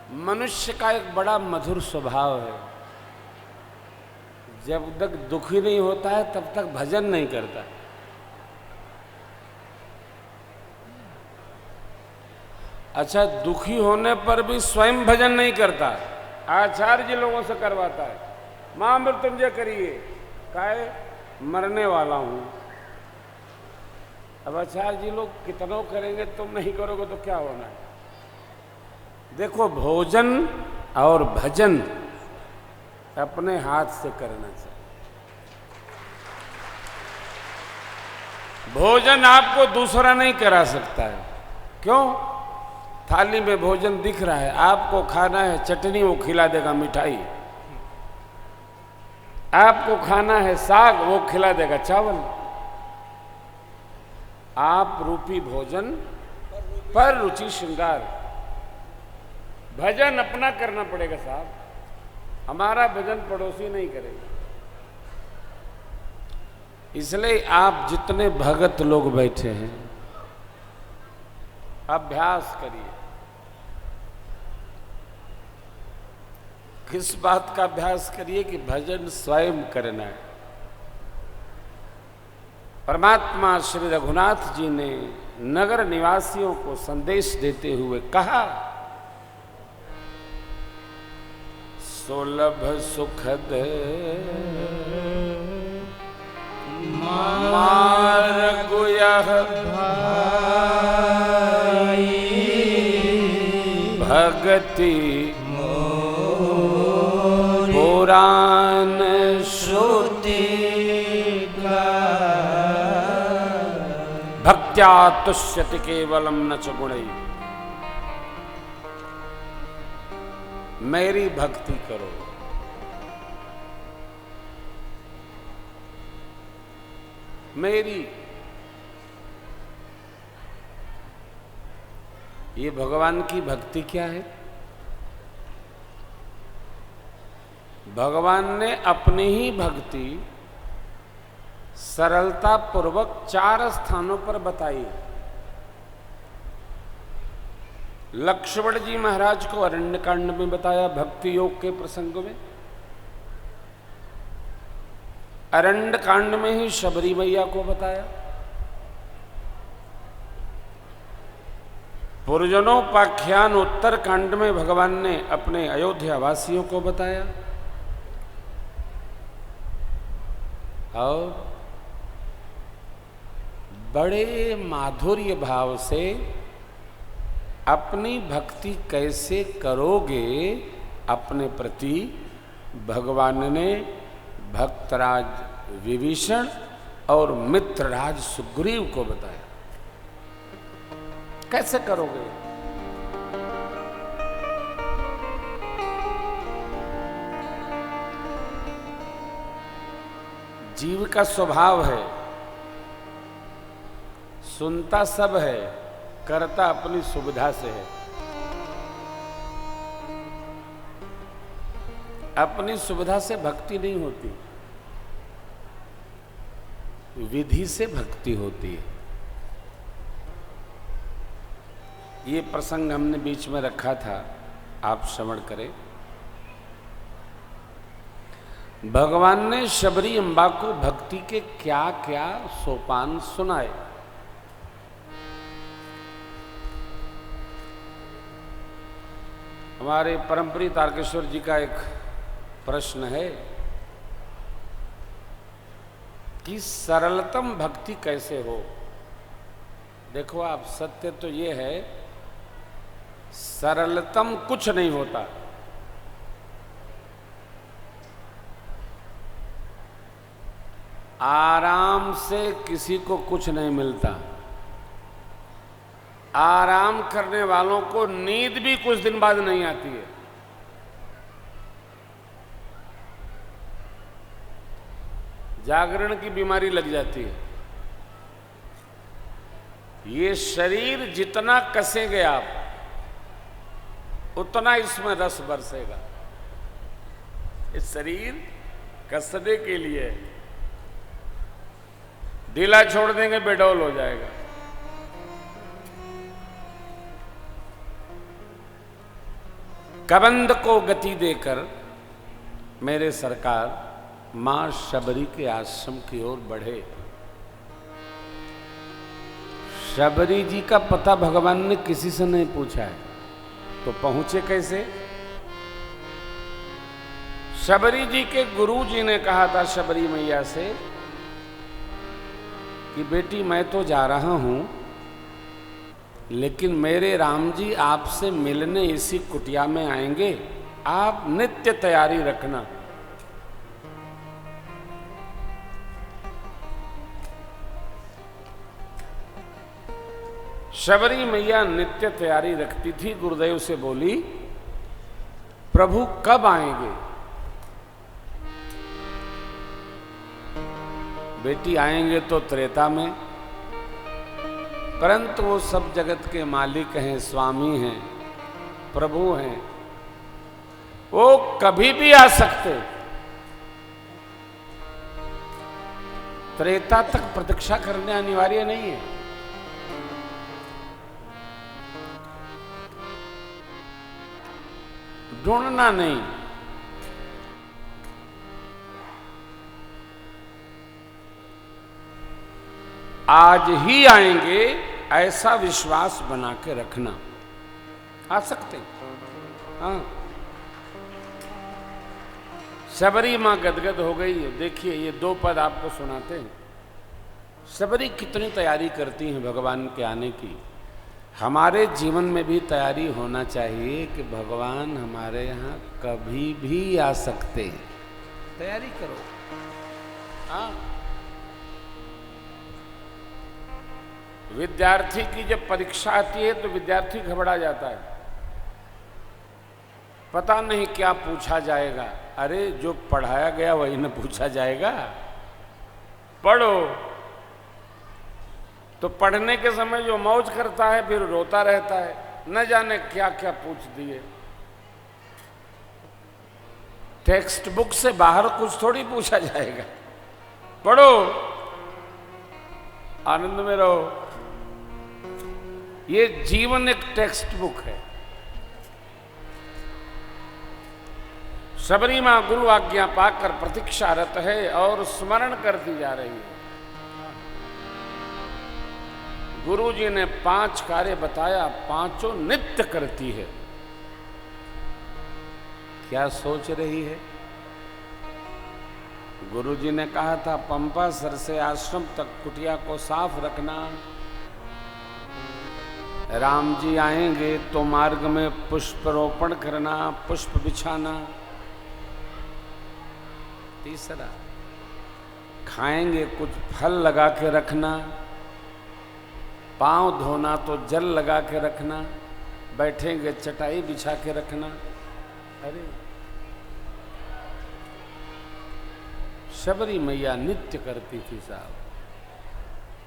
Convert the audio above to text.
मनुष्य का एक बड़ा मधुर स्वभाव है, जब तक दुखी नहीं होता है तब तक भजन नहीं करता। अच्छा, दुखी होने पर भी स्वयं भजन नहीं करता, आचार्य जी लोगों से करवाता है। मां मृत्युंजय करिए, काहे मरने वाला हूं। अब आचार्य जी लोग कितनों करेंगे, तुम नहीं करोगे तो क्या होना है। देखो, भोजन और भजन अपने हाथ से करना चाहिए। भोजन आपको दूसरा नहीं करा सकता है। क्यों? थाली में भोजन दिख रहा है, आपको खाना है चटनी, वो खिला देगा मिठाई। आपको खाना है साग, वो खिला देगा चावल। आप रूपी भोजन पर रुचि श्रृंगार। भजन अपना करना पड़ेगा साहब, हमारा भजन पड़ोसी नहीं करेगा। इसलिए आप जितने भगत लोग बैठे हैं, अभ्यास करिए। किस बात का अभ्यास करिए कि भजन स्वयं करना है। परमात्मा श्री रघुनाथ जी ने नगर निवासियों को संदेश देते हुए कहा, सुलभ सुखद मार्ग यह भगति पुराण श्रुति भक्त्या तुष्यति केवलम न च गुणैः। मेरी भक्ति करो, मेरी। ये भगवान की भक्ति क्या है? भगवान ने अपनी ही भक्ति सरलता पूर्वक 4 स्थानों पर बताई। लक्ष्मण जी महाराज को अरण्यकांड में बताया, भक्ति योग के प्रसंग में। अरण्यकांड में ही शबरी मैया को बताया। पुरजनोपाख्यान उत्तरकांड में भगवान ने अपने अयोध्या वासियों को बताया। और बड़े माधुर्य भाव से अपनी भक्ति कैसे करोगे अपने प्रति भगवान ने भक्तराज विभीषण और मित्रराज सुग्रीव को बताया। कैसे करोगे? जीव का स्वभाव है, सुनता सब है, करता अपनी सुविधा से है। अपनी सुविधा से भक्ति नहीं होती, विधि से भक्ति होती है। ये प्रसंग हमने बीच में रखा था, आप श्रवण करें। भगवान ने शबरी अम्बा को भक्ति के क्या क्या सोपान सुनाए। हमारे परमप्रिय तारकेश्वर जी का एक प्रश्न है कि सरलतम भक्ति कैसे हो। देखो आप, सत्य तो ये है, सरलतम कुछ नहीं होता। आराम से किसी को कुछ नहीं मिलता। आराम करने वालों को नींद भी कुछ दिन बाद नहीं आती है। जागरण की बीमारी लग जाती है। ये शरीर जितना कसेंगे आप, उतना इसमें रस बरसेगा। इस शरीर कसने के लिए, ढीला छोड़ देंगे बेडौल हो जाएगा। कबंध को गति देकर मेरे सरकार मां शबरी के आश्रम की ओर बढ़े। शबरी जी का पता भगवान ने किसी से नहीं पूछा है, तो पहुंचे कैसे? शबरी जी के गुरु जी ने कहा था शबरी मैया से कि बेटी मैं तो जा रहा हूं, लेकिन मेरे राम जी आपसे मिलने इसी कुटिया में आएंगे, आप नित्य तैयारी रखना। शबरी मैया नित्य तैयारी रखती थी। गुरुदेव से बोली, प्रभु कब आएंगे? बेटी आएंगे तो त्रेता में, परंतु वो सब जगत के मालिक हैं, स्वामी हैं, प्रभु हैं, वो कभी भी आ सकते। त्रेता तक प्रतीक्षा करने अनिवार्य नहीं है। ढूंढना नहीं। आज ही आएंगे ऐसा विश्वास बना के रखना। आ सकते। हाँ, शबरी मां गदगद हो गई है। देखिए ये दो पद आपको सुनाते हैं। शबरी कितनी तैयारी करती हैं भगवान के आने की। हमारे जीवन में भी तैयारी होना चाहिए कि भगवान हमारे यहाँ कभी भी आ सकते हैं। तैयारी करो। हाँ, विद्यार्थी की जब परीक्षा आती है तो विद्यार्थी घबरा जाता है, पता नहीं क्या पूछा जाएगा। अरे जो पढ़ाया गया वही न पूछा जाएगा। पढ़ो। तो पढ़ने के समय जो मौज करता है फिर रोता रहता है, न जाने क्या क्या पूछ दिए। टेक्स्ट बुक से बाहर कुछ थोड़ी पूछा जाएगा। पढ़ो, आनंद में रहो। ये जीवन एक टेक्स्ट बुक है। शबरी मां गुरु आज्ञा पाकर प्रतीक्षारत है और स्मरण करती जा रही है। गुरु जी ने 5 कार्य बताया, पांचों नित्य करती है। क्या सोच रही है? गुरु जी ने कहा था पंपा सर से आश्रम तक कुटिया को साफ रखना। राम जी आएंगे तो मार्ग में पुष्परोपण करना, पुष्प बिछाना। तीसरा, खाएंगे कुछ फल लगा के रखना। पांव धोना तो जल लगा के रखना। बैठेंगे चटाई बिछा के रखना। अरे शबरी मैया नित्य करती थी साहब।